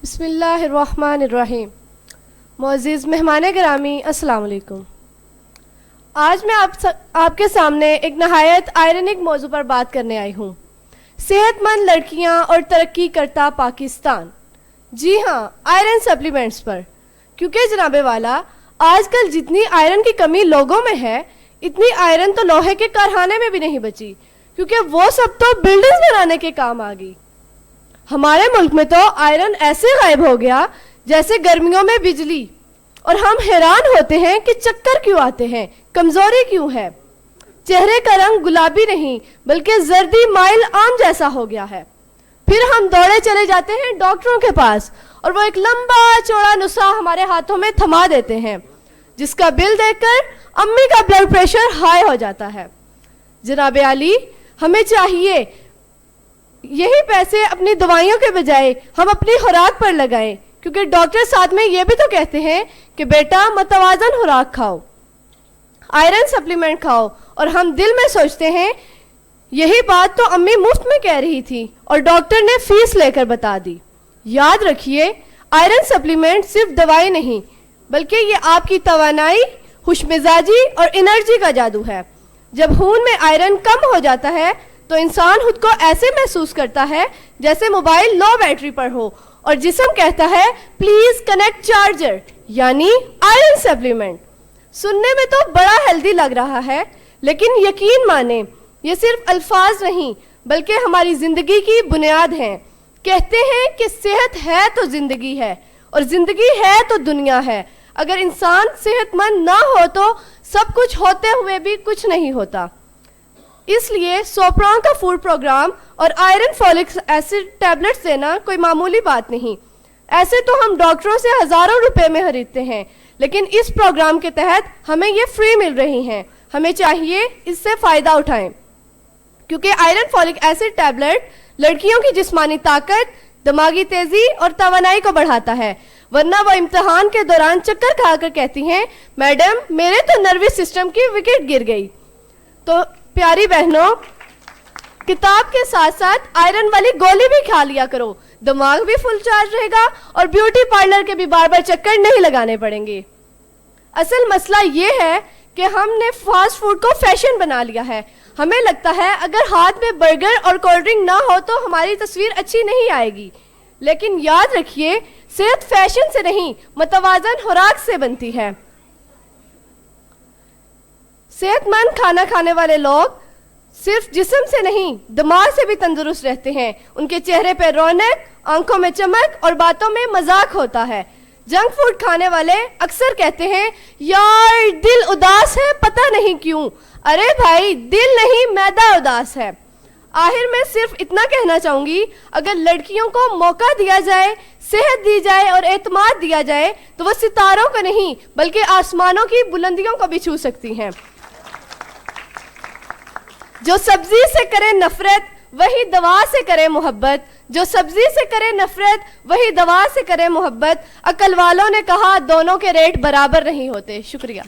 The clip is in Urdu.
بسم اللہ الرحمن الرحیم. معزز مہمان گرامی السلام علیکم. آج میں آپ کے سامنے ایک نہایت آئرنک موضوع پر بات کرنے آئی ہوں: صحت مند لڑکیاں اور ترقی کرتا پاکستان. جی ہاں، آئرن سپلیمنٹس پر. کیونکہ جناب والا، آج کل جتنی آئرن کی کمی لوگوں میں ہے، اتنی آئرن تو لوہے کے کارخانے میں بھی نہیں بچی، کیونکہ وہ سب تو بلڈنگز بنانے کے کام آ گئی. ہمارے ملک میں تو آئرن ایسے غائب ہو گیا جیسے گرمیوں میں بجلی، اور ہم حیران ہوتے ہیں کہ چکر کیوں آتے ہیں، کمزوری کیوں ہے. چہرے کا رنگ گلابی نہیں بلکہ زردی مائل آم جیسا ہو گیا ہے. پھر ہم دوڑے چلے جاتے ہیں ڈاکٹروں کے پاس، اور وہ ایک لمبا چوڑا نسخہ ہمارے ہاتھوں میں تھما دیتے ہیں، جس کا بل دیکھ کر امی کا بلڈ پریشر ہائی ہو جاتا ہے. جناب عالی، ہمیں چاہیے یہی پیسے اپنی دوائیوں کے بجائے ہم اپنی خوراک پر لگائیں، کیونکہ ڈاکٹر ساتھ میں یہ بھی تو کہتے ہیں کہ بیٹا متوازن خوراک کھاؤ، آئرن سپلیمنٹ کھاؤ. اور ہم دل میں سوچتے ہیں یہی بات تو امی مفت میں کہہ رہی تھی اور ڈاکٹر نے فیس لے کر بتا دی. یاد رکھیے، آئرن سپلیمنٹ صرف دوائی نہیں بلکہ یہ آپ کی توانائی، خوش مزاجی اور انرجی کا جادو ہے. جب خون میں آئرن کم ہو جاتا ہے تو انسان خود کو ایسے محسوس کرتا ہے جیسے موبائل لو بیٹری پر ہو، اور جسم کہتا ہے پلیز کنیکٹ چارجر، یعنی آئرن سپلیمنٹ. سننے میں تو بڑا ہیلدی لگ رہا ہے، لیکن یقین مانیں یہ صرف الفاظ نہیں بلکہ ہماری زندگی کی بنیاد ہیں. کہتے ہیں کہ صحت ہے تو زندگی ہے، اور زندگی ہے تو دنیا ہے. اگر انسان صحت مند نہ ہو تو سب کچھ ہوتے ہوئے بھی کچھ نہیں ہوتا. اس لیے سوپران کا فوڈ پروگرام اور آئرن فولک ایسڈ ٹیبلٹس دینا کوئی معمولی بات نہیں. ایسے تو ہم ڈاکٹروں سے ہزاروں روپے میں خریدتے ہیں، لیکن اس پروگرام کے تحت ہمیں یہ فری مل رہی ہیں. ہمیں چاہیے اس سے فائدہ اٹھائیں، کیونکہ آئرن فولک ایسڈ ٹیبلٹ لڑکیوں کی جسمانی طاقت، دماغی تیزی اور توانائی کو بڑھاتا ہے. ورنہ وہ امتحان کے دوران چکر کھا کر کہتی ہیں میڈم میرے تو نروس سسٹم کی وکٹ گر گئی. تو پیاری بہنوں، کتاب کے ساتھ ساتھ آئرن والی گولی بھی کھا لیا کرو، دماغ بھی فل چارج رہے گا اور بیوٹی پارلر کے بھی بار بار چکر نہیں لگانے پڑیں گے. اصل مسئلہ یہ ہے کہ ہم نے فاسٹ فوڈ کو فیشن بنا لیا ہے. ہمیں لگتا ہے اگر ہاتھ میں برگر اور کولڈ ڈرنک نہ ہو تو ہماری تصویر اچھی نہیں آئے گی. لیکن یاد رکھیے، صحت فیشن سے نہیں متوازن خوراک سے بنتی ہے. صحت مند کھانا کھانے والے لوگ صرف جسم سے نہیں دماغ سے بھی تندرست رہتے ہیں. ان کے چہرے پہ رونق، آنکھوں میں چمک اور باتوں میں مذاق ہوتا ہے. جنک فوڈ کھانے والے اکثر کہتے ہیں یار دل اداس ہے پتہ نہیں کیوں. ارے بھائی، دل نہیں معدہ اداس ہے. آخر میں صرف اتنا کہنا چاہوں گی، اگر لڑکیوں کو موقع دیا جائے، صحت دی جائے اور اعتماد دیا جائے تو وہ ستاروں کو نہیں بلکہ آسمانوں کی بلندیوں کو بھی چھو سکتی ہیں. جو سبزی سے کرے نفرت وہی دوا سے کرے محبت، جو سبزی سے کرے نفرت وہی دوا سے کرے محبت. عقل والوں نے کہا دونوں کے ریٹ برابر نہیں ہوتے. شکریہ.